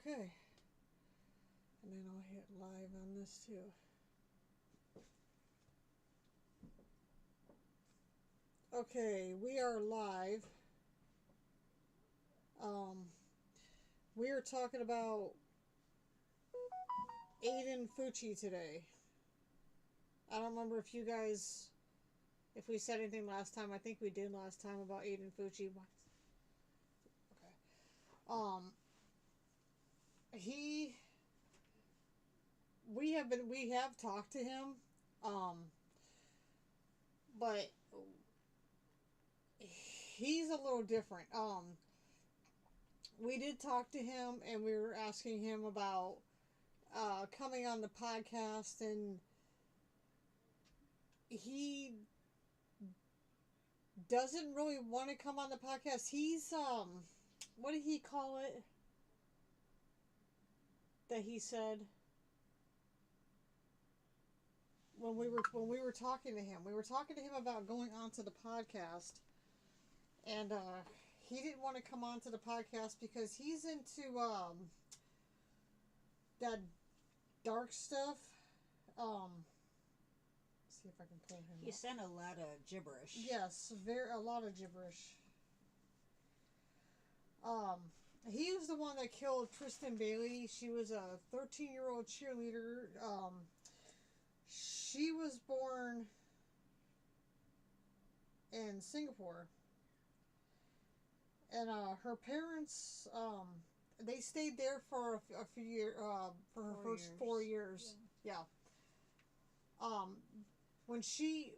Okay. And then I'll hit live on this too. Okay, we are live. We are talking about Adien Fucci today. I don't remember if you guys, if we said anything last time. I think we did last time about Adien Fucci. Okay. He, we have talked to him, but he's a little different. We did talk to him, and we were asking him about coming on the podcast, and he doesn't really want to come on the podcast. He's what did he call it that he said when we were talking to him? We were talking to him about going onto the podcast, and he didn't want to come onto the podcast because he's into that dark stuff. See if I can pull him. He sent a lot of gibberish. Yes, a lot of gibberish. He was the one that killed Tristan Bailey. She was a 13-year-old cheerleader. She was born in Singapore, and her parents they stayed there for a few years for her first 4 years. Yeah. When she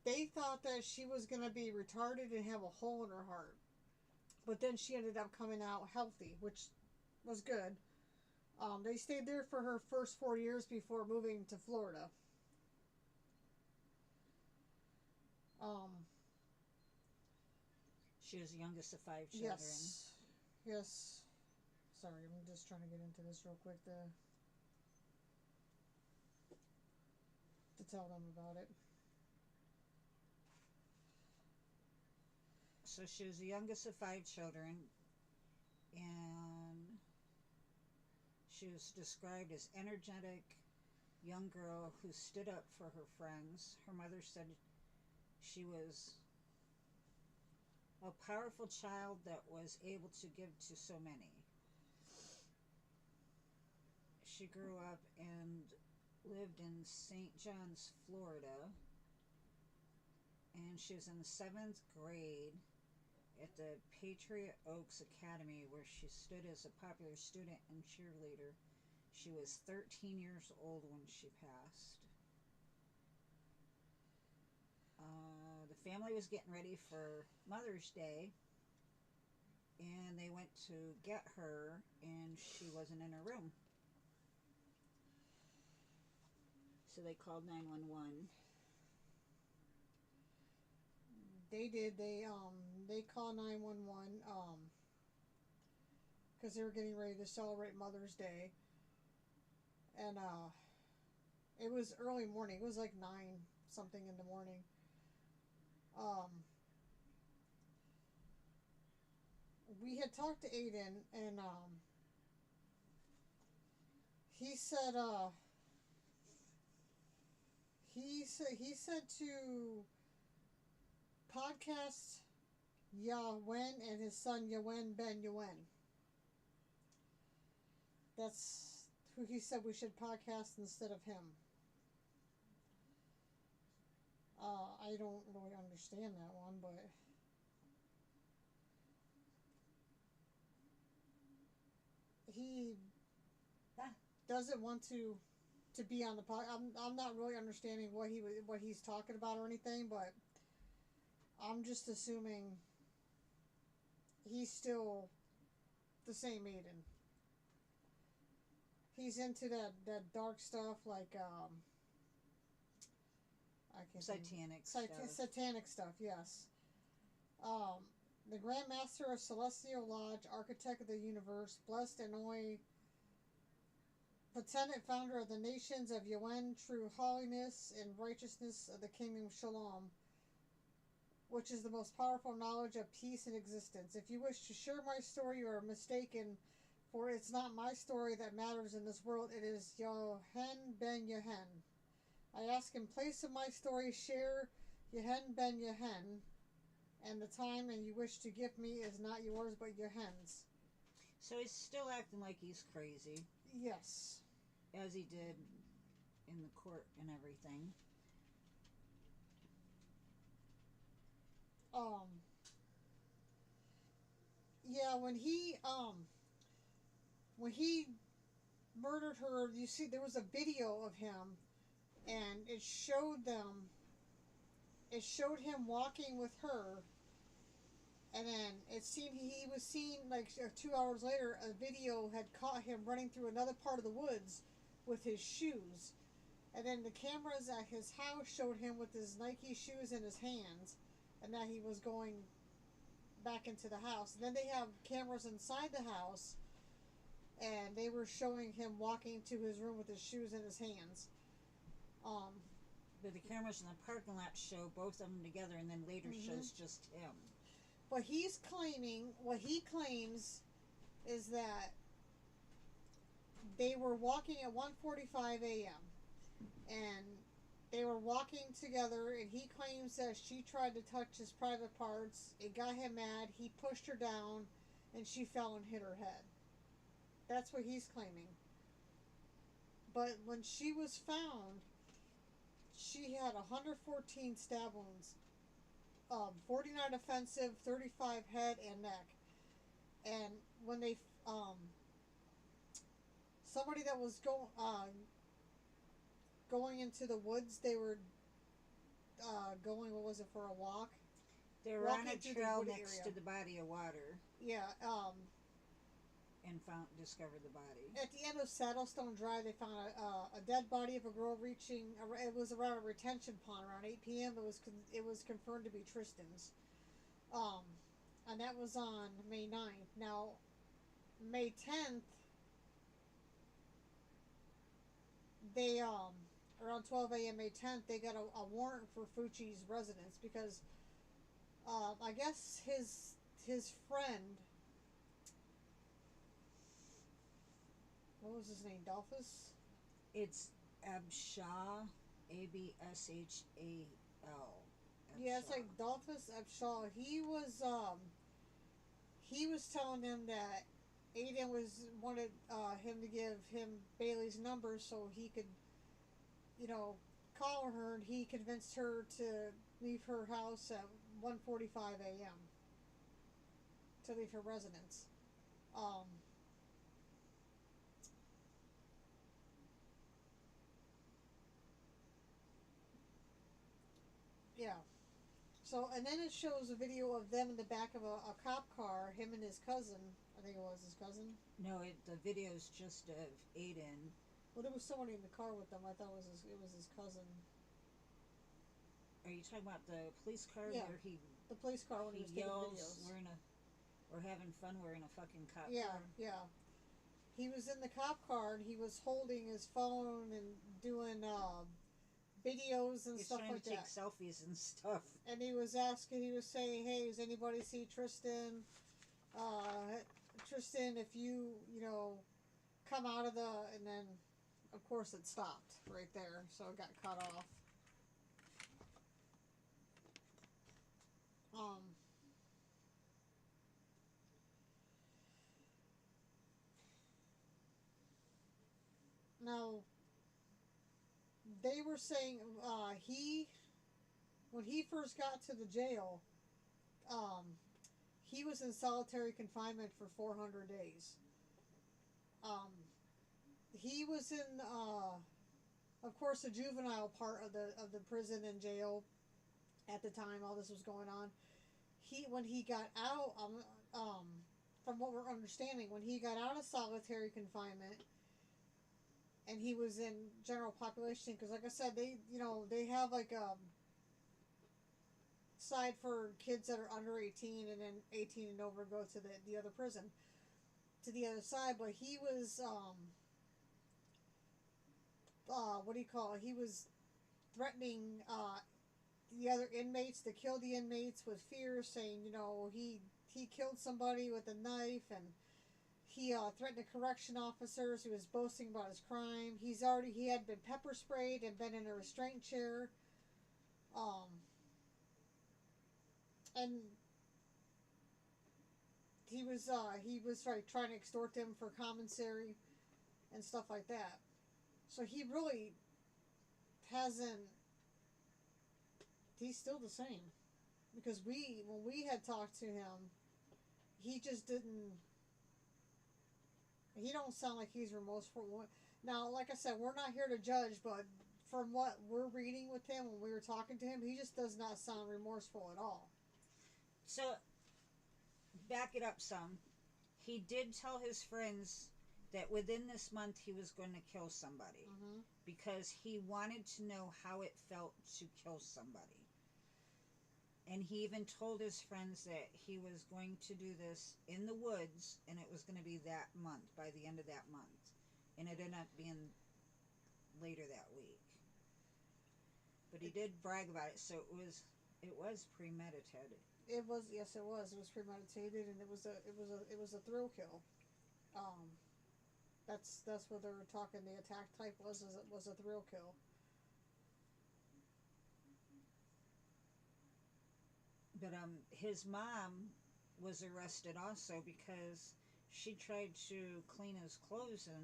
they thought that she was gonna be retarded and have a hole in her heart, but then she ended up coming out healthy, which was good. They stayed there for her first 4 years before moving to Florida. She was the youngest of 5 children. Yes. Sorry, I'm just trying to get into this real quick to tell them about it. So she was the youngest of 5 children, and she was described as energetic young girl who stood up for her friends. Her mother said she was a powerful child that was able to give to so many. She grew up and lived in St. John's, Florida, and she was in the 7th grade at the Patriot Oaks Academy, where she stood as a popular student and cheerleader. She was 13 years old when she passed. The family was getting ready for Mother's Day, and they went to get her, and she wasn't in her room. So they called 911. They did. They called 911 because they were getting ready to celebrate Mother's Day, and it was early morning. It was like 9 something in the morning. We had talked to Adien, and he said he said to podcast Yawen and his son Yawen Ben Yawen. That's who he said we should podcast instead of him. I don't really understand that one, but he doesn't want to be on the pod. I'm not really understanding what he's talking about or anything, but I'm just assuming he's still the same Adien. He's into that dark stuff, like I can't satanic stuff. Yes. The Grand Master of Celestial Lodge, Architect of the Universe, Blessed and only Potentate Founder of the Nations of Yawen, True Holiness and Righteousness of the Kingdom Shalom, which is the most powerful knowledge of peace in existence. If you wish to share my story or are mistaken For it's not my story that matters in this world, it is Yohen ben Yohen. I ask in place of my story, share Yohen ben Yohen, and the time and you wish to give me is not yours but Yohen's. So he's still acting like he's crazy. Yes. As he did in the court and everything. Yeah, when he murdered her, you see there was a video of him, and it showed him walking with her, and then he was seen like 2 hours later. A video had caught him running through another part of the woods with his shoes, and then the cameras at his house showed him with his Nike shoes in his hands, and that he was going back into the house. And then they have cameras inside the house, and they were showing him walking to his room with his shoes in his hands. But the cameras in the parking lot show both of them together, and then later shows just him. But what he claims is that they were walking at 1:45 a.m. and they were walking together, and he claims that she tried to touch his private parts. It got him mad. He pushed her down, and she fell and hit her head. That's what he's claiming. But when she was found, she had 114 stab wounds, 49 offensive, 35 head and neck. And when they, somebody that was going into the woods, they were going, what was it, for a walk? They were on a trail next to the body of water. Yeah, and discovered the body. At the end of Saddlestone Drive, they found a dead body of a girl reaching. It was around a retention pond around 8 p.m. It was confirmed to be Tristan's, and that was on May 9th. Now, May 10th, they around 12 a.m. May 10th, they got a warrant for Fucci's residence because I guess his friend. What was his name? Dolphus? It's Abshal, Abshal. Yeah, it's like Dolphus Abshal. He was telling them that Adien wanted him to give him Bailey's number so he could, call her, and he convinced her to leave her house at 1:45 a.m. to leave her residence. Yeah. So, and then it shows a video of them in the back of a cop car, him and his cousin. I think it was his cousin. No, the video's just of Adien. Well, there was somebody in the car with them. I thought it was his cousin. Are you talking about the police car? Yeah. Where the police car when he was taking videos. We're having fun. We're in a fucking cop car. Yeah. He was in the cop car and he was holding his phone and doing videos and stuff like that. He's trying to take selfies and stuff. And he was saying, hey, does anybody see Tristan? Tristan, if you come out of and then, of course, it stopped right there. So it got cut off. Now, they were saying when he first got to the jail, he was in solitary confinement for 400 days. He was in, of course, the juvenile part of the prison and jail at the time all this was going on. When he got out, from what we're understanding, when he got out of solitary confinement, and he was in general population, because like I said, they have like a side for kids that are under 18, and then 18 and over go to the other prison, to the other side. But he was he was threatening the other inmates to kill the inmates with fear, saying he killed somebody with a knife, and He threatened correction officers. He was boasting about his crime. He had been pepper sprayed and been in a restraint chair. Um, and he was like trying to extort them for commissary and stuff like that. So he really hasn't. He's still the same because when we had talked to him, he just didn't. He don't sound like he's remorseful. Now, like I said, we're not here to judge, but from what we're reading with him when we were talking to him, he just does not sound remorseful at all. So, back it up some. He did tell his friends that within this month he was going to kill somebody because he wanted to know how it felt to kill somebody. And he even told his friends that he was going to do this in the woods and it was going to be that month, by the end of that month. And it ended up being later that week. But he did brag about it, so it was premeditated. It was, yes, it was. It was premeditated, and it was a thrill kill. That's what they were talking. The attack type was a thrill kill. But his mom was arrested also because she tried to clean his clothes, and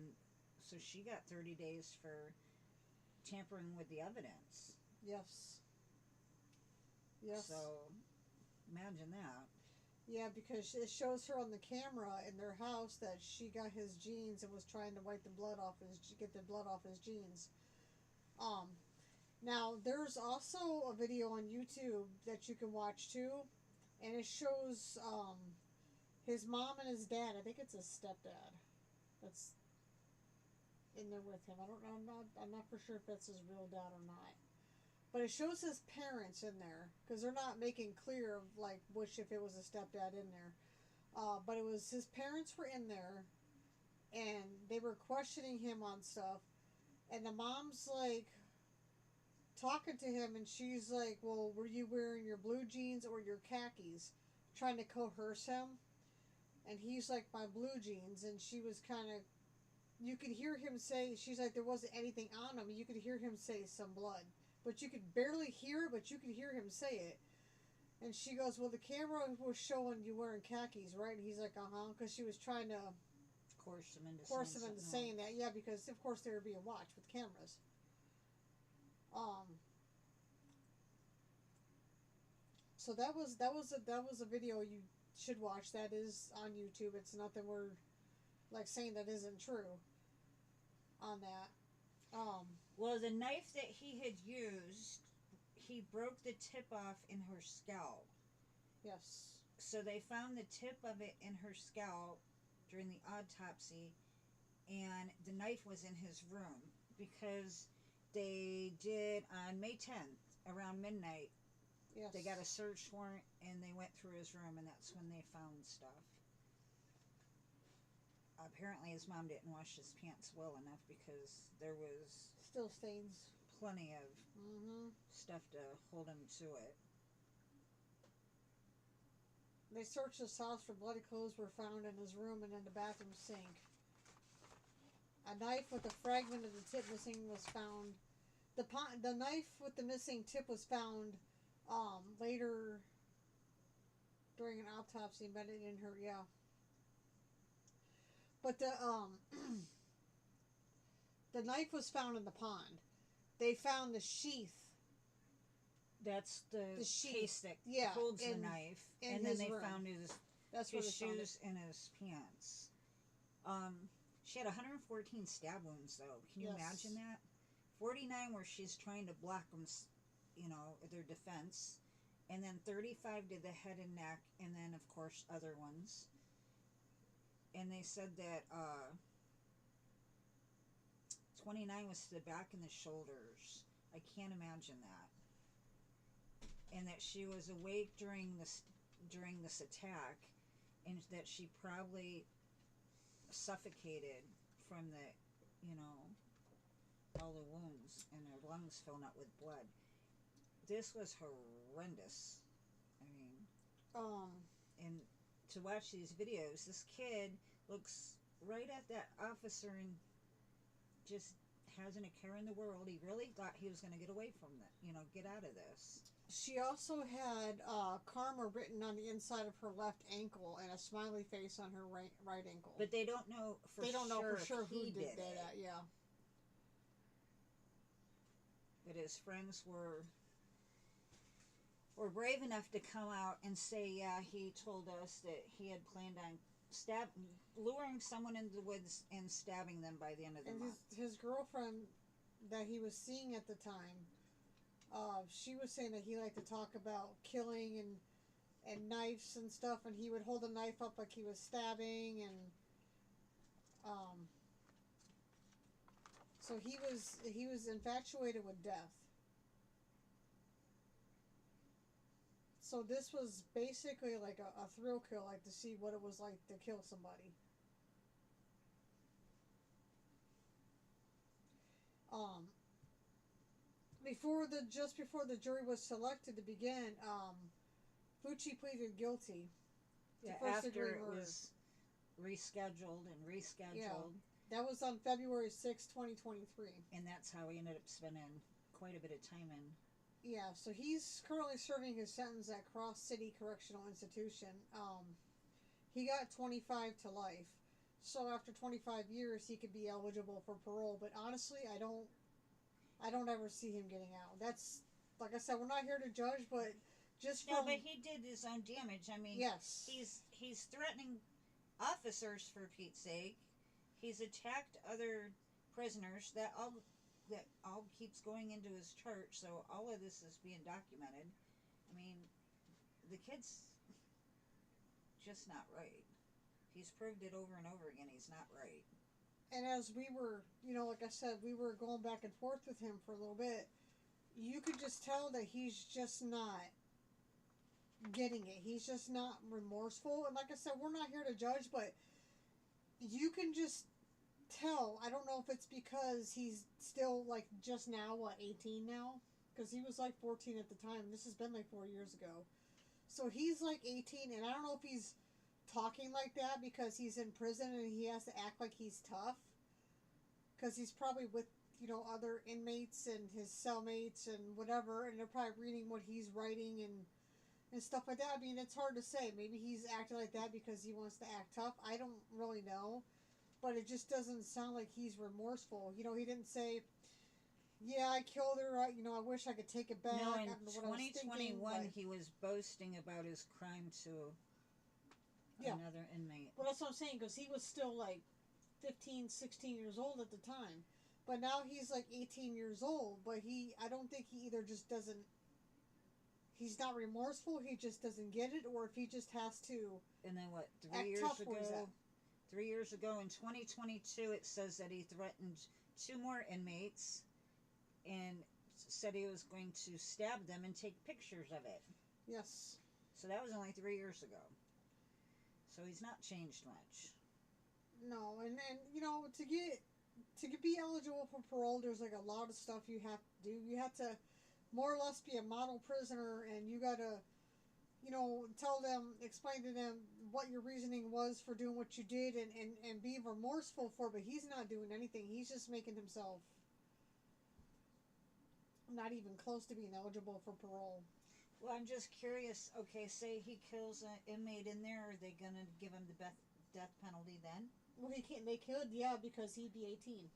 so she got 30 days for tampering with the evidence. Yes. Yes. So imagine that. Yeah, because it shows her on the camera in their house that she got his jeans and was trying to wipe the blood off get the blood off his jeans. Now there's also a video on YouTube that you can watch too, and it shows his mom and his dad. I think it's his stepdad that's in there with him. I don't know. I'm not for sure if that's his real dad or not. But it shows his parents in there because they're not making clear of like which if it was a stepdad in there. But it was his parents were in there, and they were questioning him on stuff, and the mom's like talking to him, and she's like, "Well, were you wearing your blue jeans or your khakis?" Trying to coerce him, and he's like, "My blue jeans," and she was kind of. You could hear him say, she's like, there wasn't anything on him. You could hear him say some blood. But you could barely hear it, but you could hear him say it. And she goes, well, the camera was showing you wearing khakis, right? And he's like, uh-huh, because she was trying to Coerce him into saying that. Yeah, because, of course, they were being watched with cameras. So that was a video you should watch. That is on YouTube. It's nothing we're, like, saying that isn't true on that. Well, the knife that he had used, he broke the tip off in her scalp. Yes. So they found the tip of it in her scalp during the autopsy, and the knife was in his room because they did on May 10th around midnight. Yes. They got a search warrant and they went through his room, and that's when they found stuff. Apparently his mom didn't wash his pants well enough because there was still stains, plenty of stuff to hold him to it. They searched his house for bloody clothes were found in his room and in the bathroom sink. A knife with a fragment of the tip missing was found. The knife with the missing tip was found later during an autopsy embedded in her. Yeah. But the knife was found in the pond. They found the sheath. That's the case that holds the knife, and then they found his shoes and his pants. She had 114 stab wounds, though. Can you imagine that? 49 where she's trying to block them, their defense, and then 35 to the head and neck, and then of course other ones. And they said that 29 was to the back and the shoulders. I can't imagine that. And that she was awake during this attack, and that she probably suffocated from all the wounds, and her lungs filled up with blood. This was horrendous. I mean, and to watch these videos, this kid looks right at that officer and just hasn't a care in the world. He really thought he was going to get away from that, get out of this. She also had karma written on the inside of her left ankle and a smiley face on her right ankle. But they don't know for sure who did it. that. Yeah. But his friends were brave enough to come out and say, yeah, he told us that he had planned on luring someone into the woods and stabbing them by the end of the month. His girlfriend that he was seeing at the time, she was saying that he liked to talk about killing and knives and stuff, and he would hold a knife up like he was stabbing, and so he was infatuated with death. So this was basically like a thrill kill, like to see what it was like to kill somebody. Just before the jury was selected to begin, Fucci pleaded guilty to first-degree murder. It was rescheduled. Yeah, that was on February 6, 2023. And that's how he ended up spending quite a bit of time in. Yeah, so he's currently serving his sentence at Cross City Correctional Institution. He got 25 to life. So after 25 years, he could be eligible for parole. But honestly, I don't ever see him getting out. That's, like I said, we're not here to judge, but just from... No, but he did his own damage. I mean, yes. He's threatening officers, for Pete's sake. He's attacked other prisoners. That all keeps going into his church, so all of this is being documented. I mean, the kid's just not right. He's proved it over and over again. He's not right. And as we were, like I said, we were going back and forth with him for a little bit, you could just tell that he's just not getting it. He's just not remorseful. And like I said, we're not here to judge, but you can just tell. I don't know if it's because he's still, like, just now, 18 now? Because he was, 14 at the time. This has been, 4 years ago. So he's, 18, and I don't know if he's talking like that because he's in prison and he has to act like he's tough. Because he's probably with, other inmates and his cellmates and whatever, and they're probably reading what he's writing and stuff like that. I mean, it's hard to say. Maybe he's acting like that because he wants to act tough. I don't really know. But it just doesn't sound like he's remorseful. He didn't say, yeah, I killed her. I wish I could take it back. No, in I don't know what 2021, he was boasting about his crime to another inmate. Well, that's what I'm saying, because he was still, 15, 16 years old at the time. But now he's, 18 years old. But I don't think he either just doesn't, he's not remorseful, he just doesn't get it, or if he just has to. And then what, 3 years ago? 3 years ago in 2022, it says that he threatened 2 more inmates and said he was going to stab them and take pictures of it. Yes. So that was only 3 years ago. So he's not changed much. No, and to be eligible for parole, there's a lot of stuff you have to do. You have to more or less be a model prisoner, and you got to explain to them what your reasoning was for doing what you did and be remorseful for it, but he's not doing anything. He's just making himself not even close to being eligible for parole. Well, I'm just curious. Okay, say he kills an inmate in there, are they going to give him the death penalty then? Well, he can't. They could, yeah, because he'd be 18.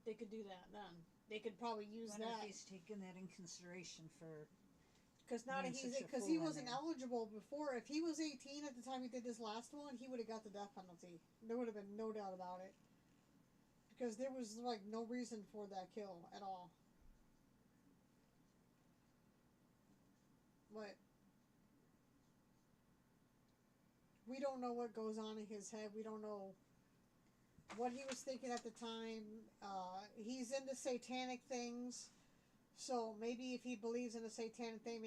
They could do that then. They could probably use that. I wonder if he's taken that in consideration for... Because he wasn't eligible before. If he was 18 at the time he did this last one, he would have got the death penalty. There would have been no doubt about it. Because there was, no reason for that kill at all. But we don't know what goes on in his head. We don't know what he was thinking at the time. He's into satanic things. So maybe if he believes in a satanic thing,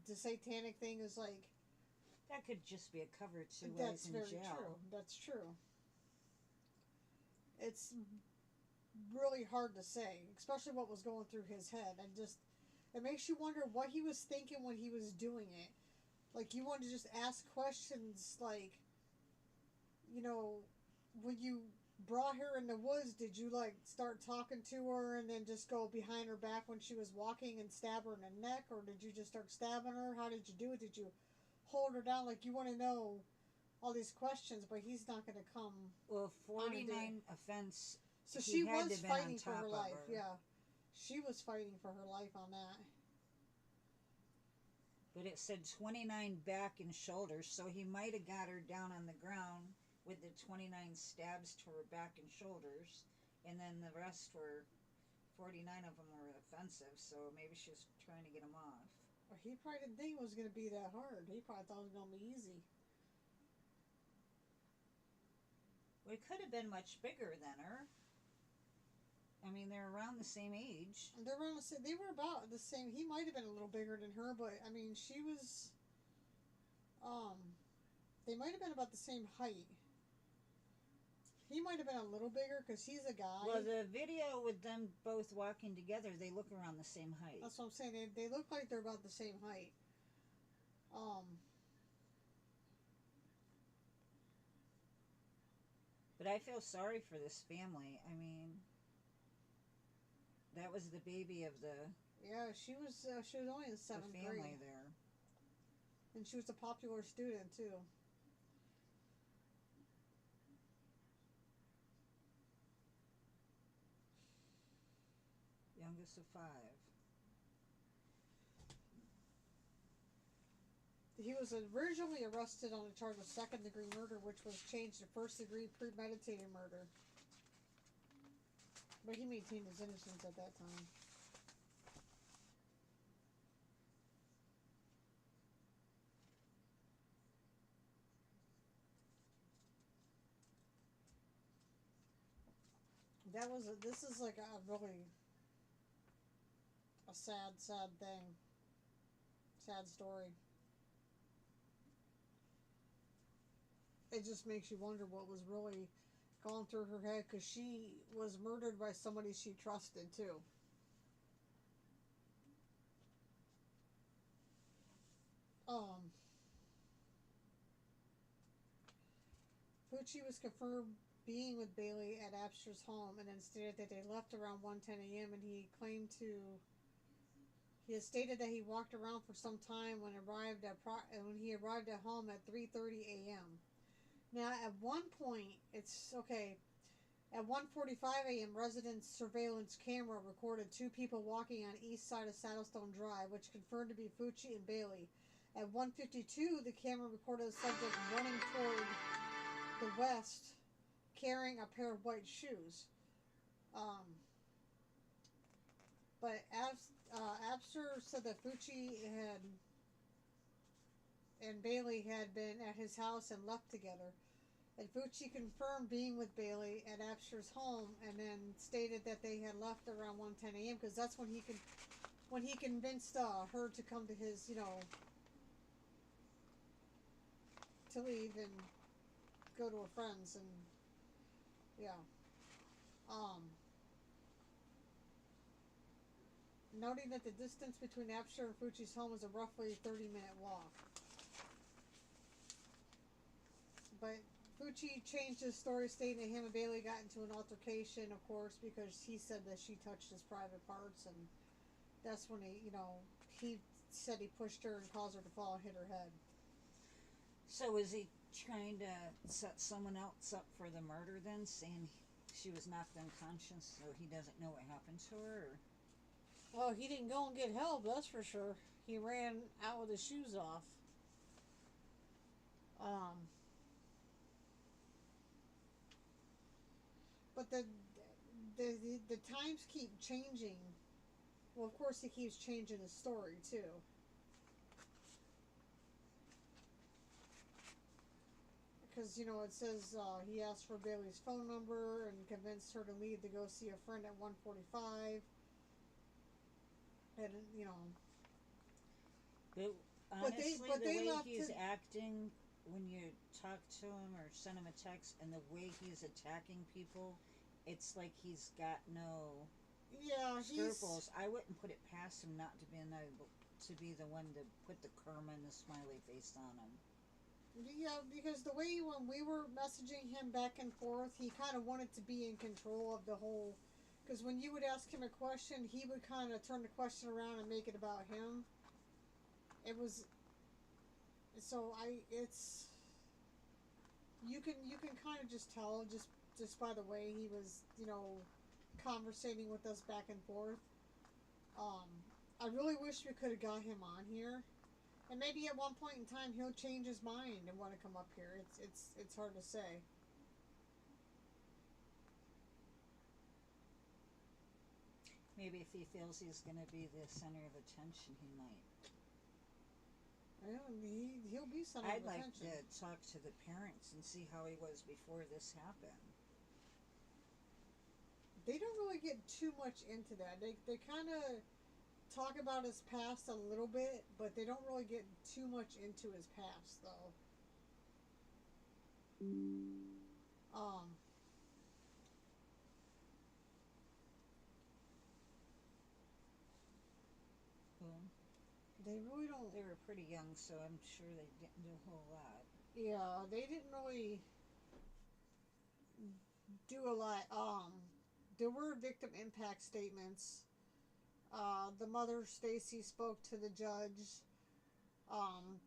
the satanic thing is that could just be a cover to that's in very jail. True. That's true. It's really hard to say, especially what was going through his head. It makes you wonder what he was thinking when he was doing it. You want to just ask questions you know, when you brought her in the woods, did you like start talking to her and then just go behind her back when she was walking and stab her in the neck, or did you just start stabbing her? How did you do it? Did you hold her down? Like, you want to know all these questions, but he's not going to come. Well, 49 offense. So she had was to been fighting on for top her of life. her. Yeah, she was fighting for her life on that. But it said 29 back and shoulders, so he might have got her down on the ground with the 29 stabs to her back and shoulders, and then the rest were 49 of them were offensive, so maybe she was trying to get him off. Well, he probably didn't think it was going to be that hard. He probably thought it was going to be easy. Well, he could have been much bigger than her. I mean, they're around the same age. They're around the same. They were about the same. He might have been a little bigger than her, but I mean, she was. They might have been about the same height. He might have been a little bigger because he's a guy. Well, the video with them both walking together, they look around the same height. That's what I'm saying. They look like they're about the same height. But I feel sorry for this family. I mean, that was the baby of the. Yeah, she was only in seventh grade. Family there. And she was a popular student too. Youngest of 5. He was originally arrested on a charge of second-degree murder, which was changed to first-degree premeditated murder. But he maintained his innocence at that time. This is like a really a sad thing. Sad story. It just makes you wonder what was really going through her head, because she was murdered by somebody she trusted too. Fucci was confirmed being with Bailey at Absher's home, and then stated that they left around 1:10 a.m. and he has stated that he walked around for some time when he arrived at home at 3:30 a.m. Now, at one point, it's okay. At 1:45 a.m., residents' surveillance camera recorded 2 people walking on east side of Saddlestone Drive, which confirmed to be Fucci and Bailey. At 1:52, the camera recorded a subject running toward the west, carrying a pair of white shoes. But Abster said that Fucci and Bailey had been at his house and left together. And Fucci confirmed being with Bailey at Abster's home, and then stated that they had left around 1:10 a.m. because that's when he convinced her to come to his, to leave and go to her friends, and yeah. Noting that the distance between Abster and Fucci's home was a roughly 30-minute walk. But Fucci changed his story, stating that him and Bailey got into an altercation, of course, because he said that she touched his private parts, and that's when he said he pushed her and caused her to fall and hit her head. So is he trying to set someone else up for the murder then, saying she was knocked unconscious so he doesn't know what happened to her? Or? Well, he didn't go and get help, that's for sure. He ran out with his shoes off. But the times keep changing. Well, of course he keeps changing his story too. Because, it says he asked for Bailey's phone number and convinced her to leave to go see a friend at 1:45. And, But honestly, but the way left he's acting when you talk to him or send him a text, and the way he's attacking people, it's like he's got no scruples. I wouldn't put it past him not to be the one to put the karma and the smiley face on him. Yeah, because the way when we were messaging him back and forth, he kind of wanted to be in control of the whole. Because when you would ask him a question, he would kind of turn the question around and make it about him. It was so I. It's you can kind of just tell just by the way he was conversating with us back and forth. Um, I really wish we could have got him on here. And maybe at one point in time he'll change his mind and want to come up here. It's hard to say. Maybe if he feels he's going to be the center of attention, he might. Well, he'll be center I'd of like attention. to talk to the parents and see how he was before this happened. They don't really get too much into that. They kind of talk about his past a little bit, but they don't really get too much into his past though. Um, Well, they really don't. they were pretty young, so I'm sure they didn't do a whole lot. Yeah, they didn't really do a lot. There were victim impact statements. The mother, Stacy, spoke to the judge.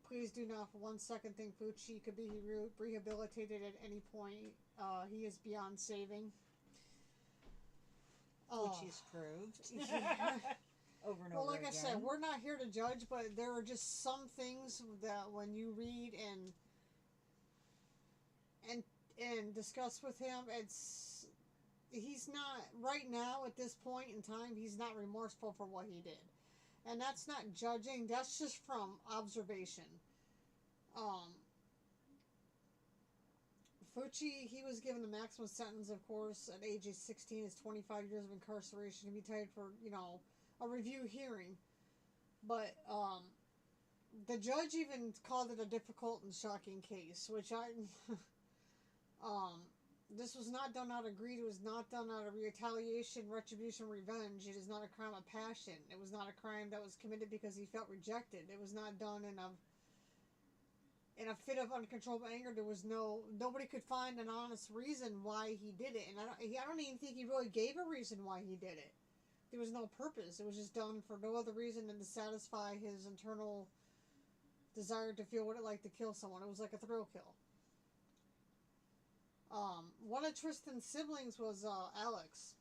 Please do not for 1 second think Fucci could be rehabilitated at any point. He is beyond saving. Which he's proved. Over and Well, over like again. I said, we're not here to judge, but there are just some things that when you read and discuss with him, he's not right now at this point in time. He's not remorseful for what he did, and that's not judging. That's just from observation. Um, Fucci, he was given the maximum sentence, of course, at age 16 is 25 years of incarceration to be tied for a review hearing. But the judge even called it a difficult and shocking case, which I this was not done out of greed. It was not done out of retaliation, retribution, revenge. It is not a crime of passion. It was not a crime that was committed because he felt rejected. It was not done in a fit of uncontrollable anger. There was nobody could find an honest reason why he did it, and I don't even think he really gave a reason why he did it. There was no purpose. It was just done for no other reason than to satisfy his internal desire to feel what it like to kill someone. It was like a thrill kill. One of Tristan's siblings was Alex.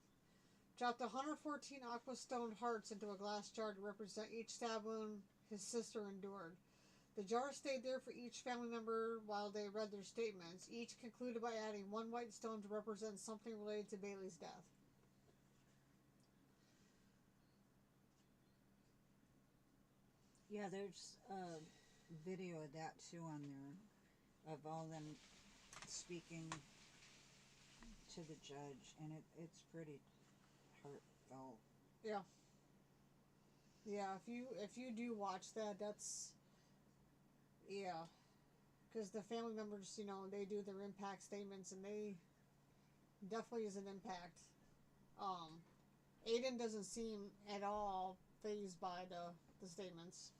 Dropped 114 aqua stone hearts into a glass jar to represent each stab wound his sister endured. The jar stayed there for each family member while they read their statements. Each concluded by adding one white stone to represent something related to Bailey's death. Yeah, there's a video of that too on there of all them speaking to the judge, and it's pretty heartfelt. Yeah. Yeah, if you do watch that, that's yeah, because the family members, they do their impact statements, and they definitely is an impact. Um, Adien doesn't seem at all phased by the statements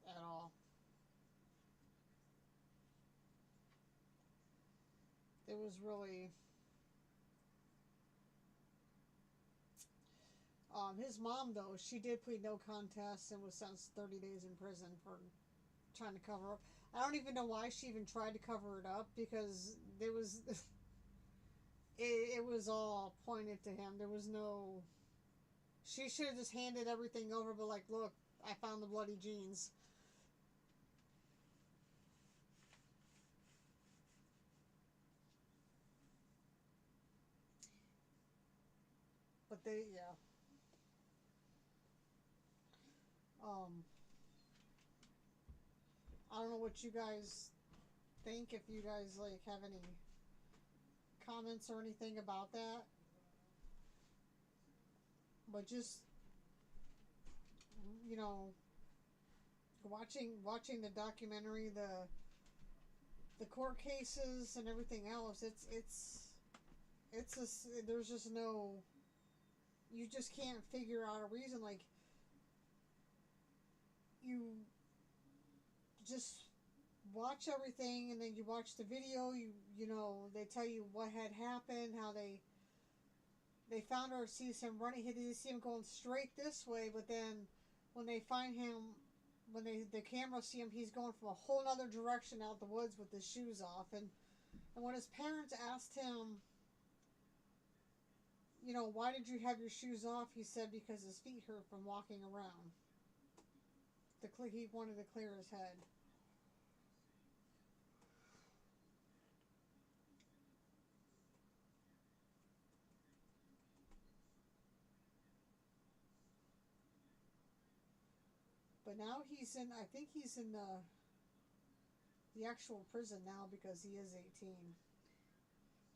at all. It was really his mom though. She did plead no contest and was sentenced to 30 days in prison for trying to cover up. I don't even know why she even tried to cover it up because there was it was all pointed to him. There was no. She should have just handed everything over, but like, look, I found the bloody jeans. But yeah. Um, I don't know what you guys think. If you guys like have any comments or anything about that, but just you know, watching the documentary, the court cases and everything else, it's there's just no you just can't figure out a reason. Like, you just watch everything, and then you watch the video. You know, they tell you what had happened, how they found her, sees him running. They see him going straight this way, but then when they find him, when the camera see him, he's going from a whole other direction out the woods with his shoes off. And when his parents asked him, you know, why did you have your shoes off? He said because his feet hurt from walking around. He wanted to clear his head. But now he's in. I think he's in the actual prison now because he is 18.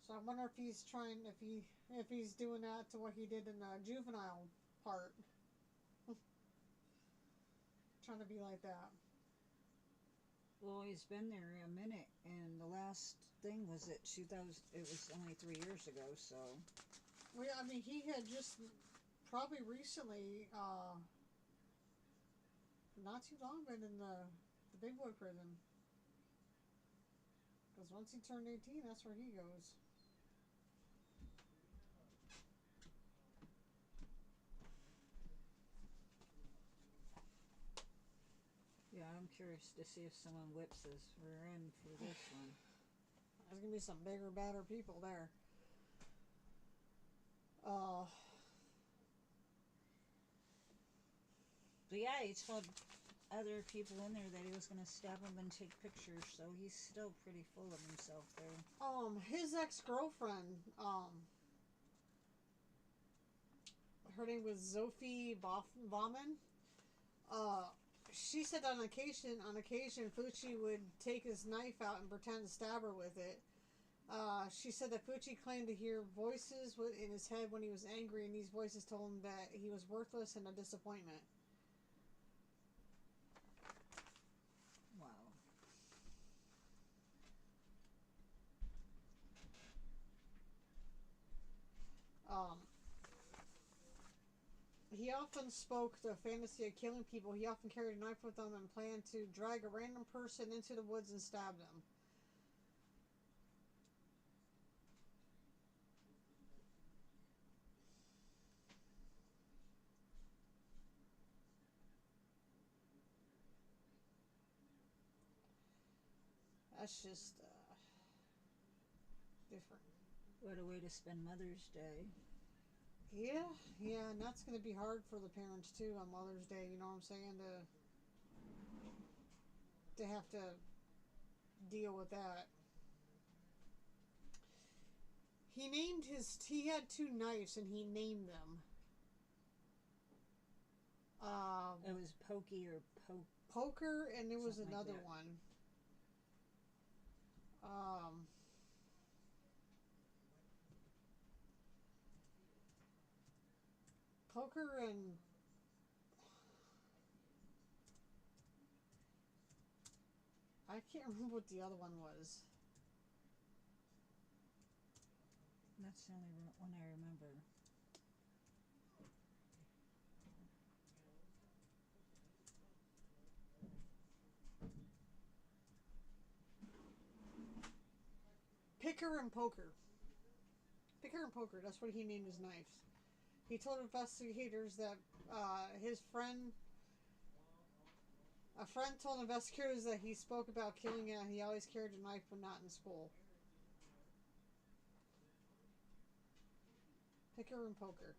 So I wonder if he's trying, if he's doing that to what he did in the juvenile part, trying to be like that. Well, he's been there a minute, and the last thing was at 2000. It was only 3 years ago, so. Well, I mean, he had just probably recently, not too long, been in the big boy prison. Because once he turned 18, that's where he goes. Yeah, I'm curious to see if someone whips his rear end for this one. There's gonna be some bigger, badder people there. But yeah, he told other people in there that he was going to stab him and take pictures, so he's still pretty full of himself there. His ex-girlfriend, her name was Sophie Bauman. She said on occasion, Fucci would take his knife out and pretend to stab her with it. She said that Fucci claimed to hear voices in his head when he was angry, and these voices told him that he was worthless and a disappointment. He often spoke the fantasy of killing people. He often carried a knife with him and planned to drag a random person into the woods and stab them. That's just different. What a way to spend Mother's Day. Yeah, and that's going to be hard for the parents too on Mother's Day. You know what I'm saying? To have to deal with that. He had 2 knives and he named them. It was Pokey or Poker, and there was something another like one. Poker and I can't remember what the other one was. That's the only one I remember. Picker and Poker. Picker and Poker, that's what he named his knives. He told investigators that a friend told investigators that he spoke about killing it and he always carried a knife but not in school. Picker and Poker.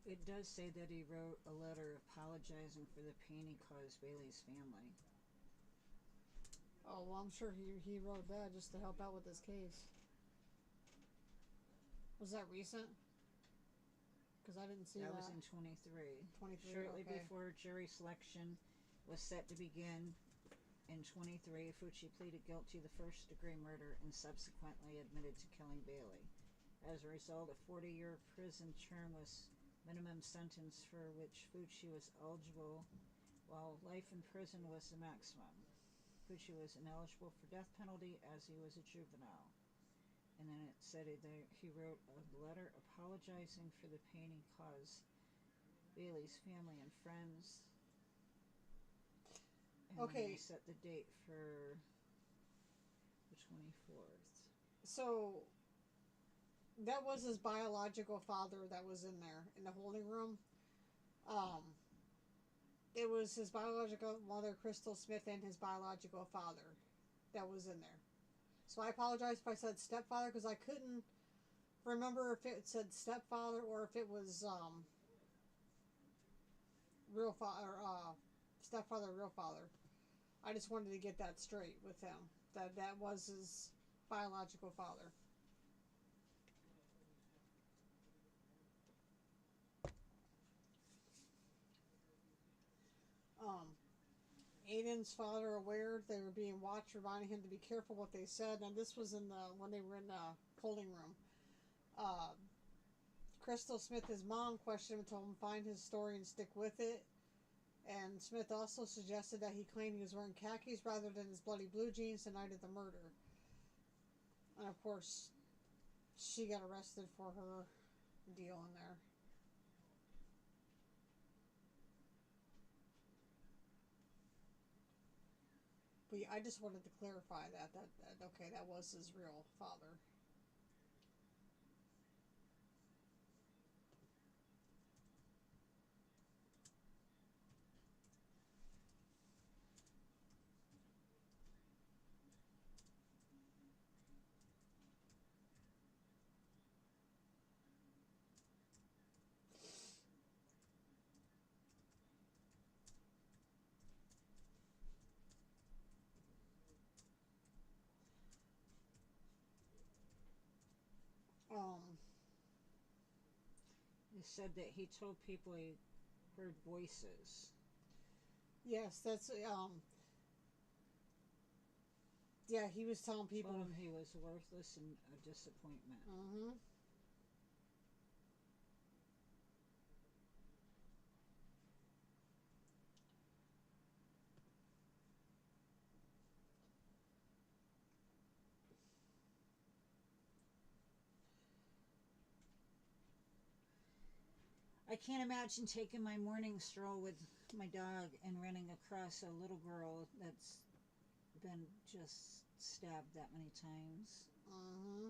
It does say that he wrote a letter apologizing for the pain he caused Bailey's family. Oh, well, I'm sure he wrote that just to help out with this case. Was that recent? Because I didn't see that. That was in 23. Shortly before jury selection was set to begin in 23, Fucci pleaded guilty to first-degree murder and subsequently admitted to killing Bailey. As a result, a 40-year prison term was minimum sentence for which Fucci was eligible while life in prison was the maximum. Fucci was ineligible for death penalty as he was a juvenile. And then it said he wrote a letter apologizing for the pain he caused Bailey's family and friends. And Okay. they set the date for the 24th. So that was his biological father that was in there in the holding room. It was his biological mother, Crystal Smith, and his biological father that was in there. So I apologize if I said stepfather, because I couldn't remember if it said stepfather or if it was real father, stepfather, real father. I just wanted to get that straight with him. That was his biological father. Adien's father aware they were being watched, reminding him to be careful what they said. And this was when they were in the polling room. Crystal Smith, his mom, questioned him, told him to find his story and stick with it. And Smith also suggested that he claimed he was wearing khakis rather than his bloody blue jeans the night of the murder. And of course, she got arrested for her deal in there. But I just wanted to clarify that okay, that was his real father. Um, It said that he told people he heard voices. yes, that's yeah, he was telling people. Told him he was worthless and a disappointment. Mm-hmm. I can't imagine taking my morning stroll with my dog and running across a little girl that's been just stabbed that many times. Mm-hmm.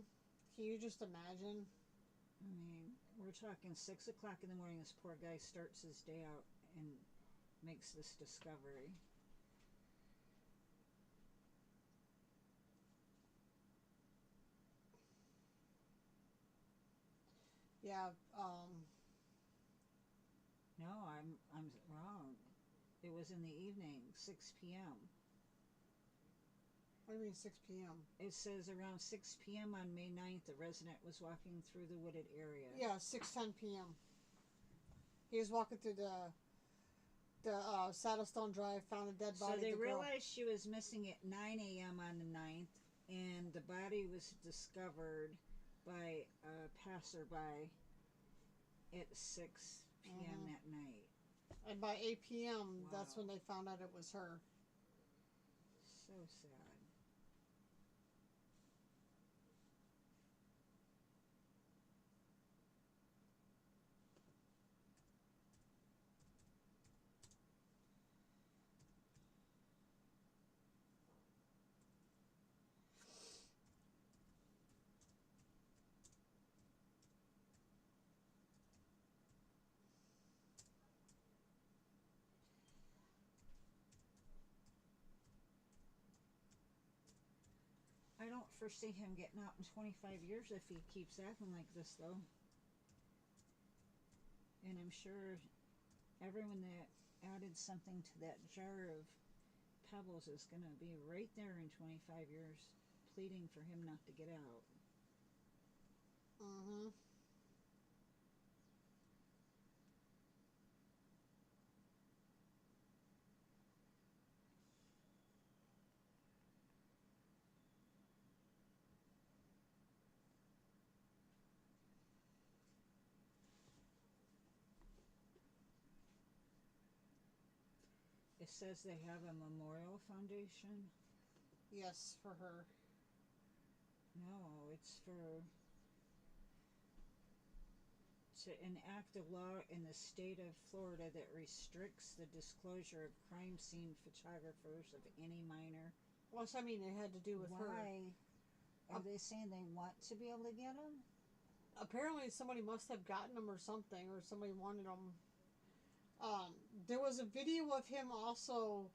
Can you just imagine? I mean, we're talking 6 o'clock in the morning. This poor guy starts his day out and makes this discovery. Yeah. No, I'm wrong. It was in the evening, 6 p.m. What do you mean 6 p.m.? It says around 6 p.m. on May 9th, a resident was walking through the wooded area. Yeah, 6:10 p.m. He was walking through the Saddlestone Drive, found a dead body. So they realized she was missing at 9 a.m. on the 9th, and the body was discovered by a passerby at 6 p.m. that night. And by 8 p.m., Wow. That's when they found out it was her. So sad. I don't foresee him getting out in 25 years if he keeps acting like this, though. And I'm sure everyone that added something to that jar of pebbles is going to be right there in 25 years pleading for him not to get out. Mm-hmm. It says they have a memorial foundation. Yes, for her. No, it's for to enact a law in the state of Florida that restricts the disclosure of crime scene photographers of any minor. Well, I mean, it had to do with her. Why are they saying they want to be able to get them? Apparently, somebody must have gotten them or something, or somebody wanted them. There was a video of him also.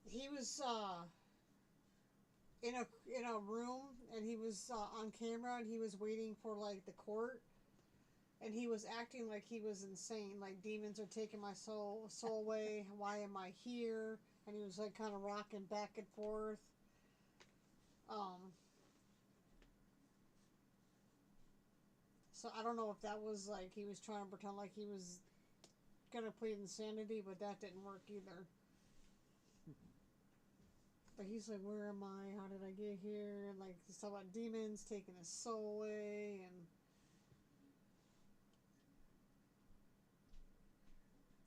He was in a room, and he was on camera, and he was waiting for like the court, and he was acting like he was insane, like demons are taking my soul away. Why am I here? And he was like kind of rocking back and forth. So I don't know if that was like he was trying to pretend like he was gonna plead insanity, but that didn't work either. But he's like, where am I? How did I get here? And like, he's talking about demons taking his soul away, and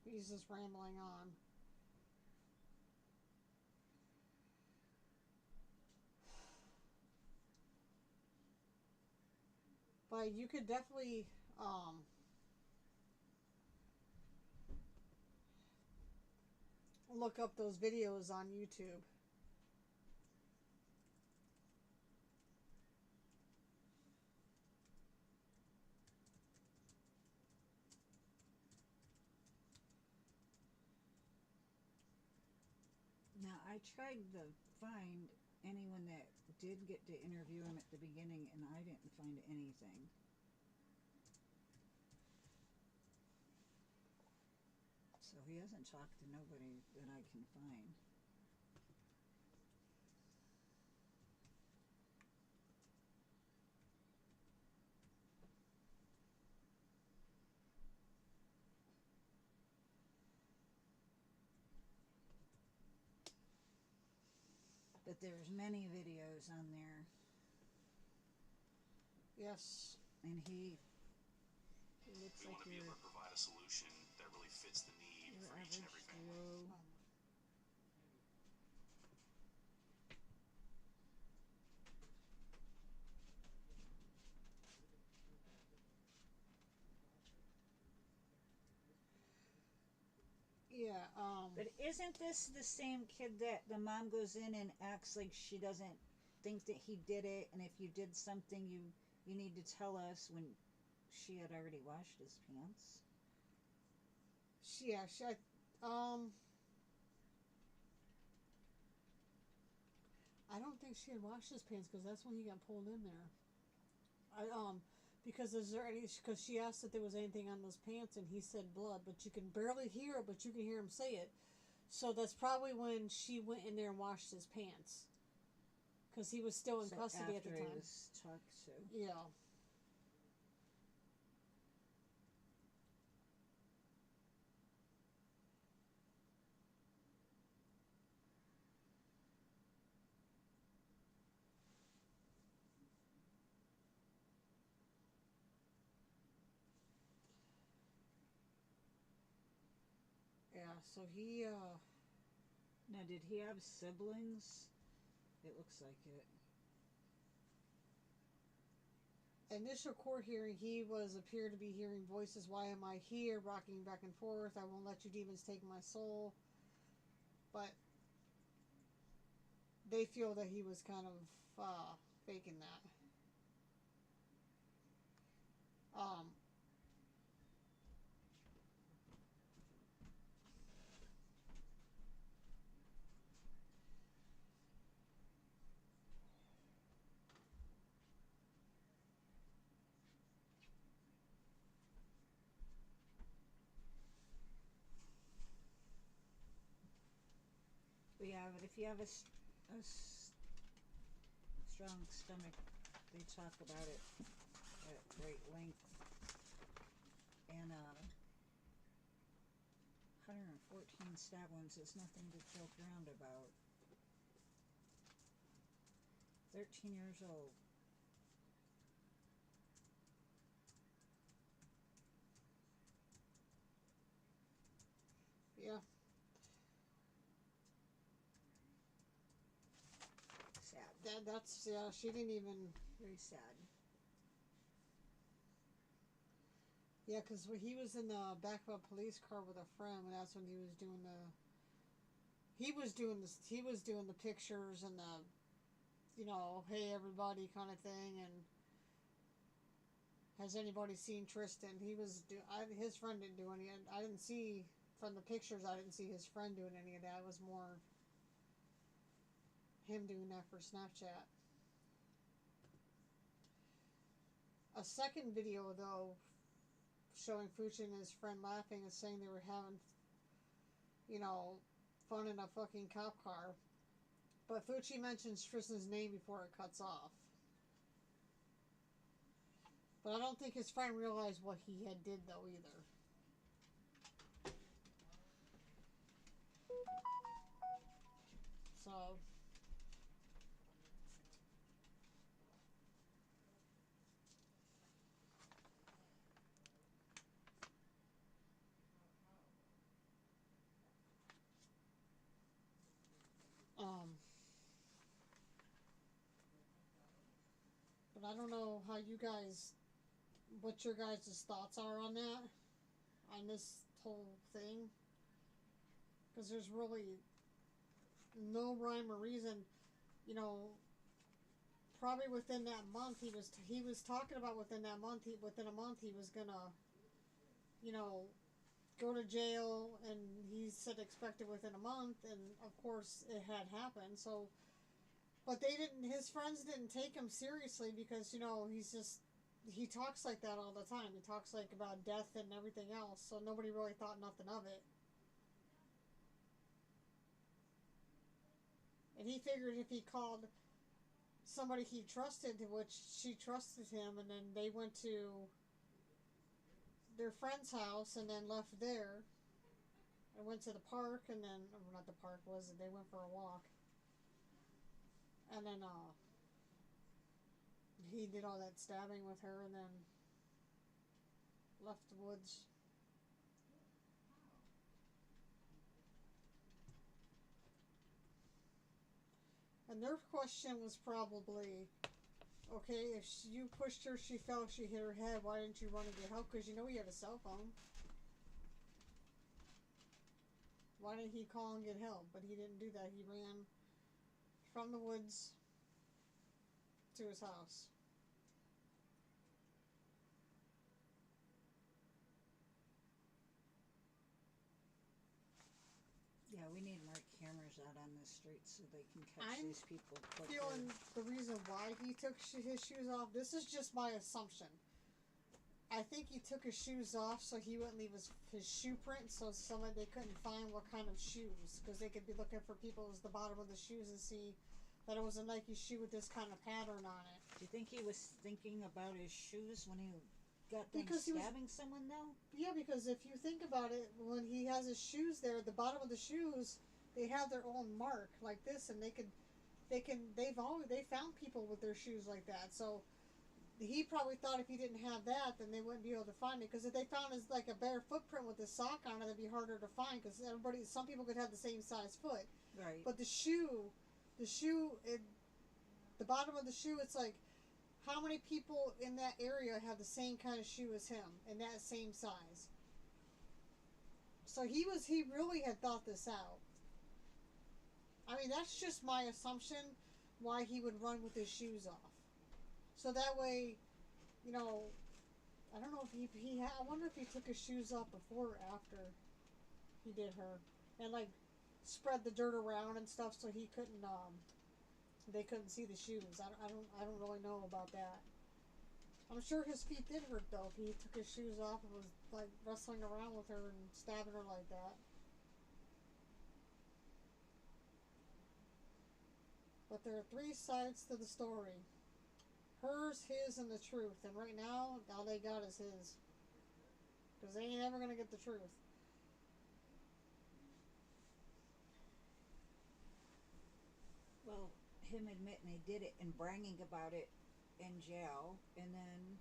he's just rambling on. But you could definitely look up those videos on YouTube. Now, I tried to find anyone that did get to interview him at the beginning, and I didn't find anything. So he hasn't talked to nobody that I can find. But there's many videos on there. Yes. And he looks we like want to be able to provide a solution that really fits the need for each and every family. Yeah, But isn't this the same kid that the mom goes in and acts like she doesn't think that he did it, and if you did something, you need to tell us, when she had already washed his pants? I don't think she had washed his pants, because that's when he got pulled in there. Because because she asked if there was anything on those pants, and he said blood, but you can barely hear it, but you can hear him say it. So that's probably when she went in there and washed his pants, because he was still in custody at the time. After he was talked to. Yeah. Yeah, so he, Now, did he have siblings? It looks like it. initial court hearing, he appeared to be hearing voices. Why am I here? Rocking back and forth. I won't let you demons take my soul. But they feel that he was kind of faking that. Yeah, but if you have a strong stomach, they talk about it at great length. And 114 stab wounds is nothing to joke around about. 13 years old. that's yeah. She didn't even. Very sad. Yeah, because he was in the back of a police car with a friend, and that's when he was doing the. He was doing this. He was doing the pictures and the, hey everybody kind of thing, and has anybody seen Tristan? He was his friend didn't do any. I didn't see from the pictures. I didn't see his friend doing any of that. It was more him doing that for Snapchat. A second video though, showing Fucci and his friend laughing and saying they were having, fun in a fucking cop car. But Fucci mentions Tristan's name before it cuts off. But I don't think his friend realized what he had did though either. So but I don't know how you guys, what your guys' thoughts are on that, on this whole thing, because there's really no rhyme or reason, you know. Probably within that month, he was talking about within that month, within a month he was gonna, you know, go to jail, and he said expected within a month, and of course it had happened. So, but they didn't. His friends didn't take him seriously because he talks like that all the time. He talks like about death and everything else. So nobody really thought nothing of it. And he figured if he called somebody he trusted, which she trusted him, and then they went to their friend's house and then left there and went to the park, and then, or not the park, was it? They went for a walk. And then he did all that stabbing with her and then left the woods. And their question was probably, okay, if you pushed her, she fell, she hit her head, why didn't you run and get help? Because you know he had a cell phone. Why didn't he call and get help? But he didn't do that. He ran from the woods to his house. Yeah, we need more cameras out on the street so they can catch these people quicker. Feeling the reason why he took his shoes off, this is just my assumption. I think he took his shoes off so he wouldn't leave his shoe print, so they couldn't find what kind of shoes, because they could be looking for people's the bottom of the shoes and see that it was a Nike shoe with this kind of pattern on it. Do you think he was thinking about his shoes when he got done stabbing someone, though? Yeah, because if you think about it, when he has his shoes there, the bottom of the shoes, they have their own mark like this, and they found people with their shoes like that. So he probably thought if he didn't have that, then they wouldn't be able to find it. Because if they found his like a bare footprint with a sock on it, it'd be harder to find. Because some people could have the same size foot. Right. But the bottom of the shoe, it's like, how many people in that area have the same kind of shoe as him in that same size? So he really had thought this out. I mean, that's just my assumption why he would run with his shoes off. So that way, I don't know if I wonder if he took his shoes off before or after he did her, and like spread the dirt around and stuff so he couldn't they couldn't see the shoes. I don't really know about that. I'm sure his feet did hurt though if he took his shoes off and was like wrestling around with her and stabbing her like that. But there are three sides to the story. Hers, his, and the truth. And right now, all they got is his. Because they ain't ever going to get the truth. Well, him admitting he did it and bragging about it in jail, and then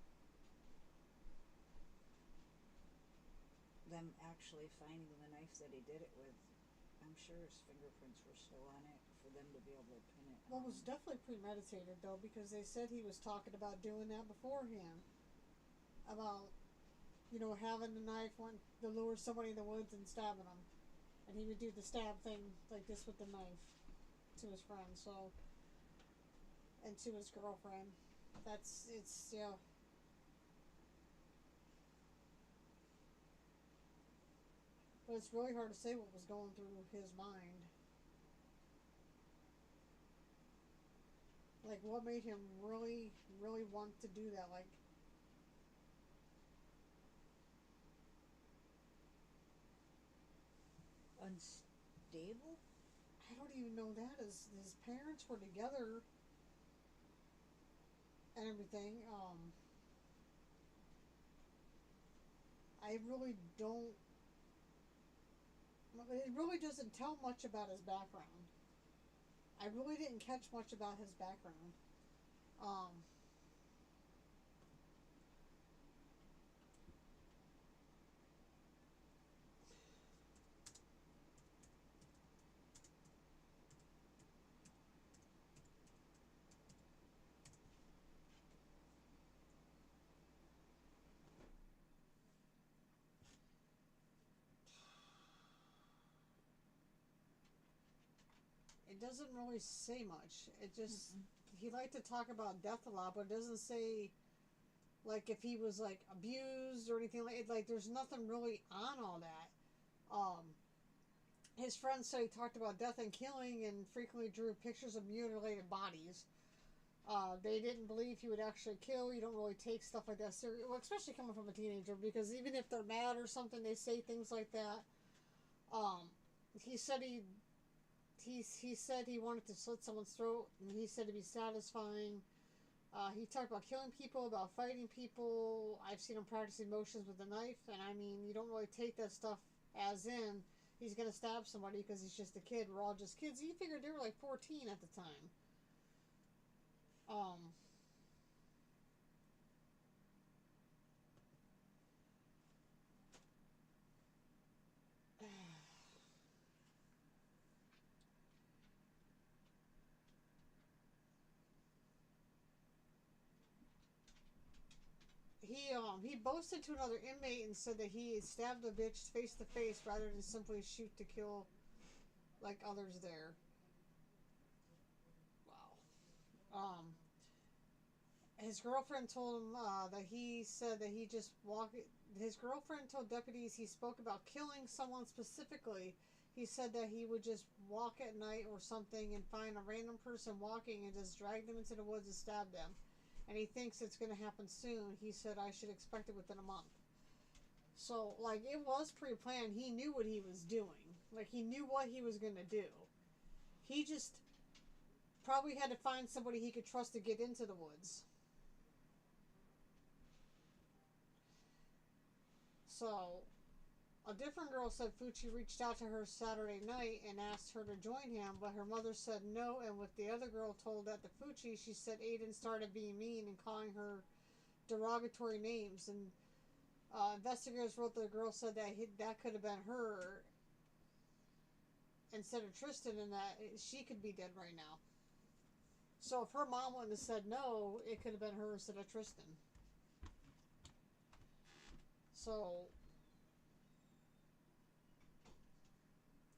them actually finding the knife that he did it with. I'm sure his fingerprints were still on it for them to be able to pin it Well, it on. was definitely premeditated, though, because they said he was talking about doing that beforehand. About, having the knife, wanting to lure somebody in the woods and stabbing them. And he would do the stab thing like this with the knife to his friend, so. And to his girlfriend. Yeah. But it's really hard to say what was going through his mind. Like, what made him really, really want to do that? Like, Unstable? I don't even know that. His parents were together and everything. I really don't. It really doesn't tell much about his background. I really didn't catch much about his background. Um, it doesn't really say much. It just he liked to talk about death a lot, but it doesn't say like if he was like abused or anything like it. Like there's nothing really on all that. His friends said he talked about death and killing and frequently drew pictures of mutilated bodies. They didn't believe he would actually kill. You don't really take stuff like that seriously, well, especially coming from a teenager, because even if they're mad or something, they say things like that. Um, he said he said he wanted to slit someone's throat, and he said to be satisfying. He talked about killing people, about fighting people. I've seen him practice emotions with a knife, and I mean, you don't really take that stuff as in he's gonna stab somebody because he's just a kid. We're all just kids. You figured they were like 14 at the time. Um, he boasted to another inmate and said that he stabbed the bitch face to face rather than simply shoot to kill like others there. Wow. His girlfriend told him that he said that he just walked. His girlfriend told deputies he spoke about killing someone specifically. He said that he would just walk at night or something and find a random person walking and just drag them into the woods and stab them. And he thinks it's going to happen soon. He said I should expect it within a month. So, like, it was pre planned. He knew what he was doing. Like, he knew what he was going to do. He just probably had to find somebody he could trust to get into the woods. So, a different girl said Fucci reached out to her Saturday night and asked her to join him, but her mother said no. And with the other girl told that to Fucci, she said Adien started being mean and calling her derogatory names. And investigators wrote that the girl said that could have been her instead of Tristan, and that she could be dead right now. So if her mom wouldn't have said no, it could have been her instead of Tristan.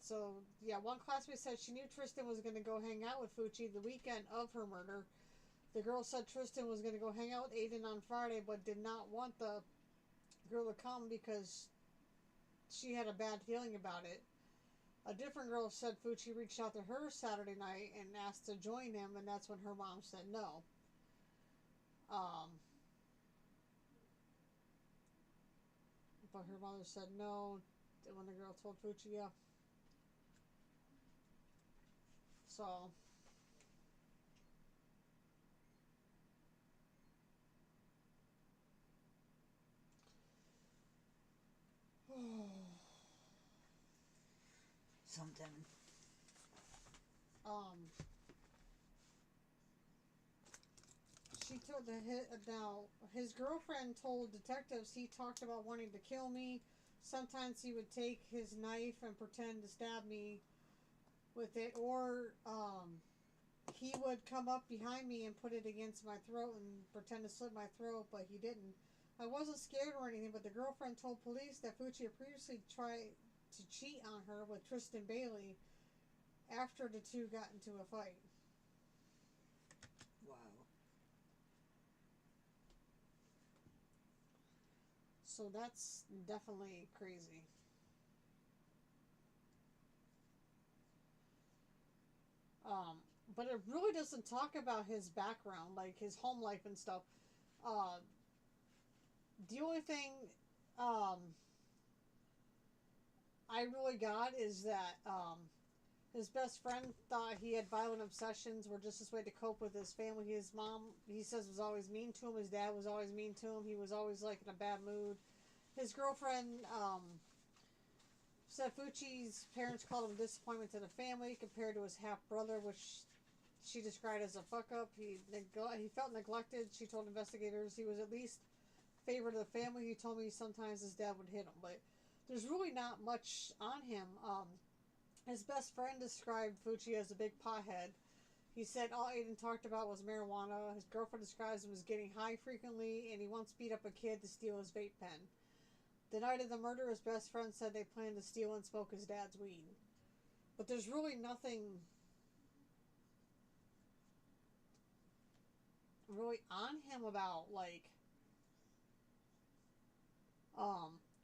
So yeah, one classmate said she knew Tristan was going to go hang out with Fucci the weekend of her murder. The girl said Tristan was going to go hang out with Adien on Friday, but did not want the girl to come because she had a bad feeling about it. A different girl said Fucci reached out to her Saturday night and asked to join him, and that's when her mom said no. But her mother said no when the girl told Fucci, yeah. So, Something. um, she told the now his girlfriend told detectives he talked about wanting to kill me. Sometimes he would take his knife and pretend to stab me with it, or he would come up behind me and put it against my throat and pretend to slit my throat, but he didn't. I wasn't scared or anything, but the girlfriend told police that Fucci had previously tried to cheat on her with Tristan Bailey after the two got into a fight. Wow. So that's definitely crazy. But it really doesn't talk about his background, like his home life and stuff. Uh, the only thing I really got is that his best friend thought he had violent obsessions were just his way to cope with his family. His mom, he says, was always mean to him. His dad was always mean to him. He was always like in a bad mood. His girlfriend said Fucci's parents called him a disappointment to the family compared to his half brother, which she described as a fuck up. He felt neglected. She told investigators he was at least favorite of the family. He told me sometimes his dad would hit him, but there's really not much on him. His best friend described Fucci as a big pothead. He said all Adien talked about was marijuana. His girlfriend describes him as getting high frequently, and he once beat up a kid to steal his vape pen. The night of the murder, his best friend said they planned to steal and smoke his dad's weed. But there's really nothing really on him about, like,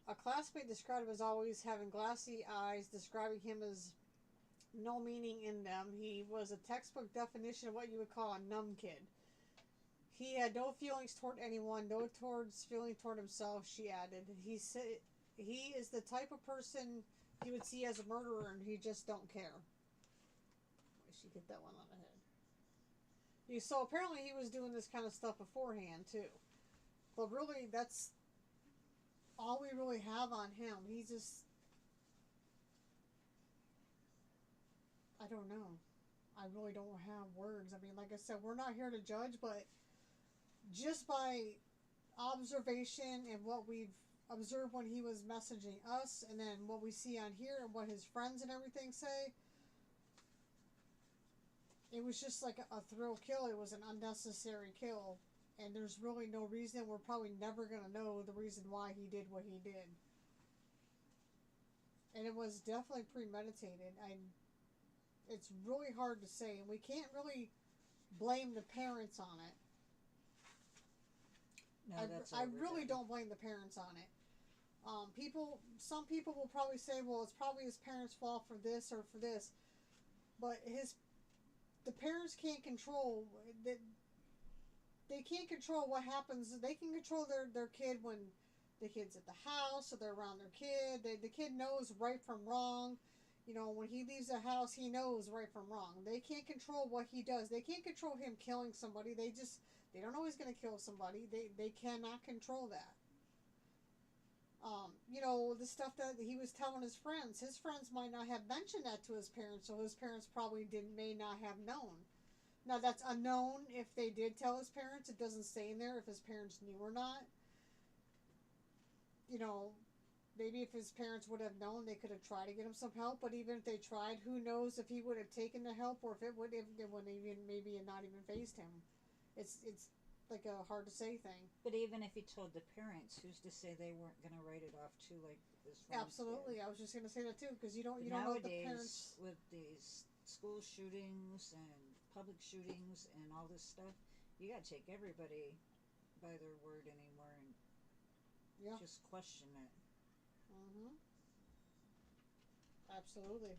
a classmate described him as always having glassy eyes, describing him as no meaning in them. He was a textbook definition of what you would call a numb kid. He had no feelings toward anyone, no feeling toward himself, she added. He said he is the type of person you would see as a murderer and he just don't care. She hit that one on the head. So apparently he was doing this kind of stuff beforehand too. But really that's all we really have on him. He's just, I don't know. I really don't have words. I mean, like I said, we're not here to judge, but just by observation and what we've observed when he was messaging us, and then what we see on here and what his friends and everything say, it was just like a thrill kill. It was an unnecessary kill, and there's really no reason. We're probably never going to know the reason why he did what he did. And it was definitely premeditated. It's really hard to say, and we can't really blame the parents on it. No, I really don't blame the parents on it. Some people will probably say, well, it's probably his parents' fault for this or for this, but the parents can't control that. They can't control what happens. They can control their kid when the kid's at the house or they're around their kid. The kid knows right from wrong. You know, when he leaves the house, he knows right from wrong. They can't control what he does. They can't control him killing somebody. They don't know he's going to kill somebody. They cannot control that. You know, the stuff that he was telling his friends might not have mentioned that to his parents, so his parents probably may not have known. Now, that's unknown if they did tell his parents. It doesn't say in there if his parents knew or not. You know, maybe if his parents would have known, they could have tried to get him some help, but even if they tried, who knows if he would have taken the help or if it would even maybe not even faced him. It's like a hard to say thing. But even if he told the parents, who's to say they weren't going to write it off too, like his friends Absolutely, did? I was just going to say that too, because you don't But know nowadays, what the parents. with these school shootings and public shootings and all this stuff, you got to take everybody by their word anymore and just question it. Absolutely.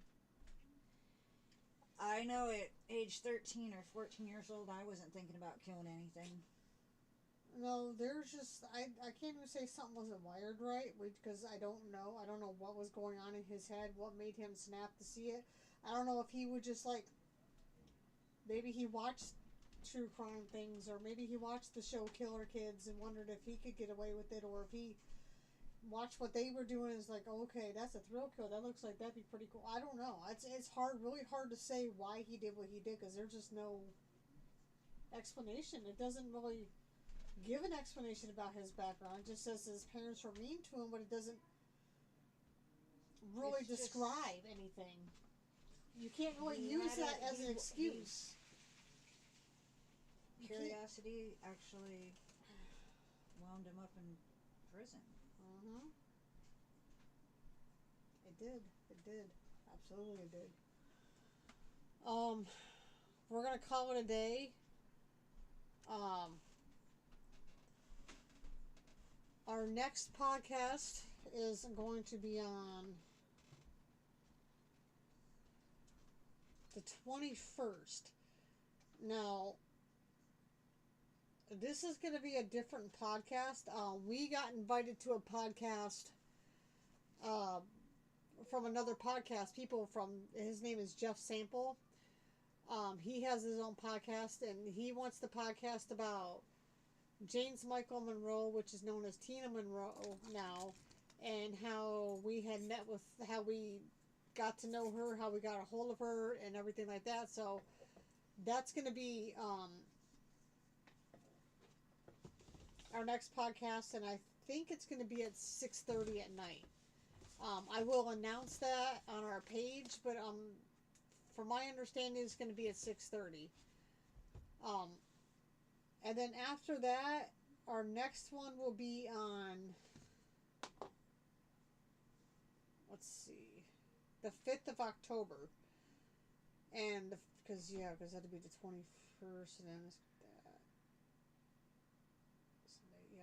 I know at age 13 or 14 years old, I wasn't thinking about killing anything. No, there's just, I can't even say something wasn't wired right, because I don't know. I don't know what was going on in his head, what made him snap to see it. I don't know if he would just like, maybe he watched true crime things, or maybe he watched the show Killer Kids and wondered if he could get away with it, or if he watched what they were doing and is like, oh, okay, that's a thrill kill. That looks like that'd be pretty cool. I don't know. It's hard, really hard to say why he did what he did, because there's just no explanation. It doesn't really give an explanation about his background. It just says his parents were mean to him, but it doesn't really describe anything. you can't really use that as an excuse. Curiosity actually wound him up in prison. Mm-hmm. It did. It did. Absolutely, it did. We're gonna call it a day. Our next podcast is going to be on the 21st. Now, this is going to be a different podcast. We got invited to a podcast from another podcast. His name is Jeff Sample. He has his own podcast, and he wants the podcast about James Michael Monroe, which is known as Tina Monroe now, and how we got to know her, how we got a hold of her, and everything like that. So that's going to be our next podcast, and I think it's going to be at 6:30 at night. I will announce that on our page, but from my understanding, it's going to be at 6:30. And then after that, our next one will be on, let's see, the 5th of October. And because that'd be the 21st, and then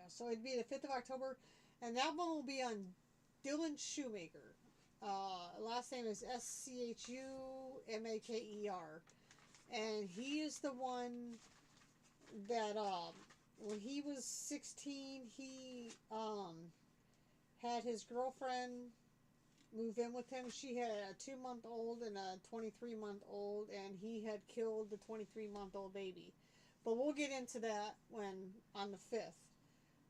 so it'd be the 5th of October, and that one will be on Dylan Shoemaker. Last name is Schumaker, and he is the one that when he was 16, he had his girlfriend move in with him. She had a 2-month-old and a 23-month-old, and he had killed the 23-month-old baby. But we'll get into that on the 5th.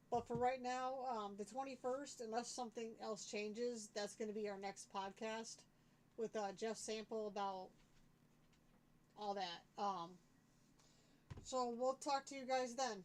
But for right now, the 21st, unless something else changes, that's going to be our next podcast with Jeff Sample about all that. So we'll talk to you guys then.